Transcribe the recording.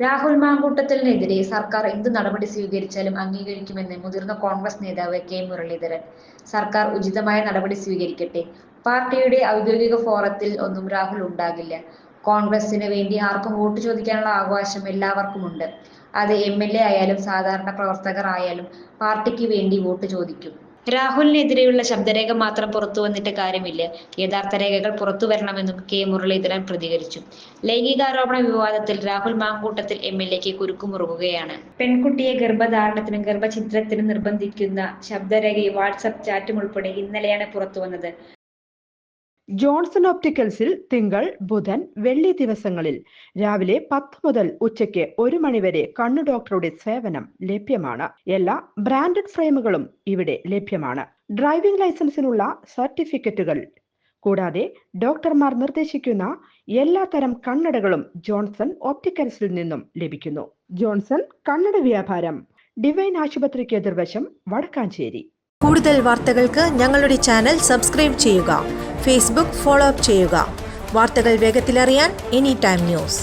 രാഹുൽ മാങ്കൂട്ടത്തിലിനെതിരെ സർക്കാർ എന്ത് നടപടി സ്വീകരിച്ചാലും അംഗീകരിക്കുമെന്ന് മുതിർന്ന കോൺഗ്രസ് നേതാവ് കെ മുരളീധരൻ. സർക്കാർ ഉചിതമായ നടപടി സ്വീകരിക്കട്ടെ. പാർട്ടിയുടെ ഔദ്യോഗിക ഫോറത്തിൽ ഒന്നും രാഹുൽ ഉണ്ടാകില്ല. കോൺഗ്രസിന് വേണ്ടി ആർക്കും വോട്ട് ചോദിക്കാനുള്ള അവകാശം എല്ലാവർക്കുമുണ്ട്. അത് MLA ആയാലും സാധാരണ പ്രവർത്തകർ ആയാലും പാർട്ടിക്ക് വേണ്ടി വോട്ട് ചോദിക്കും. രാഹുലിനെതിരെയുള്ള ശബ്ദരേഖ മാത്രം പുറത്തുവന്നിട്ട് കാര്യമില്ല, യഥാർത്ഥ രേഖകൾ പുറത്തുവരണമെന്നും കെ മുരളീധരൻ പ്രതികരിച്ചു. ലൈംഗികാരോപണ വിവാദത്തിൽ രാഹുൽ മാങ്കൂട്ടത്തിൽ MLAക്ക് കുരുക്കുമുറുകുകയാണ്. പെൺകുട്ടിയെ ഗർഭധാരണത്തിനും ഗർഭഛിദ്രത്തിനും നിർബന്ധിക്കുന്ന ശബ്ദരേഖ വാട്സ്ആപ്പ് ചാറ്റും ഉൾപ്പെടെ ഇന്നലെയാണ് പുറത്തുവന്നത്. ജോൺസൺ ഒപ്റ്റിക്കൽസിൽ തിങ്കൾ, ബുധൻ, വെള്ളി ദിവസങ്ങളിൽ രാവിലെ 10 മുതൽ ഉച്ചയ്ക്ക് 1 മണിവരെ കണ്ണു ഡോക്ടറുടെ സേവനം ലഭ്യമാണ്. എല്ലാ ബ്രാൻഡഡ് ഫ്രെയിമുകളും ഇവിടെ ലഭ്യമാണ്. ഡ്രൈവിംഗ് ലൈസൻസിനുള്ള സർട്ടിഫിക്കറ്റുകൾ കൂടാതെ ഡോക്ടർമാർ നിർദ്ദേശിക്കുന്ന എല്ലാ തരം കണ്ണടകളും ജോൺസൺ ഒപ്റ്റിക്കൽസിൽ നിന്നും ലഭിക്കുന്നു. ജോൺസൺ കണ്ണട വ്യാപാരം, ഡിവൈൻ ആശുപത്രിക്ക് എതിർവശം, വടക്കാഞ്ചേരി. കൂടുതൽ വാർത്തകൾക്ക് ഞങ്ങളുടെ ചാനൽ സബ്സ്ക്രൈബ് ചെയ്യുക. ഫേസ്ബുക്ക് ഫോളോ അപ്പ് ചെയ്യുക. വാർത്തകൾ വേഗത്തിലറിയാൻ എനി ടൈം ന്യൂസ്.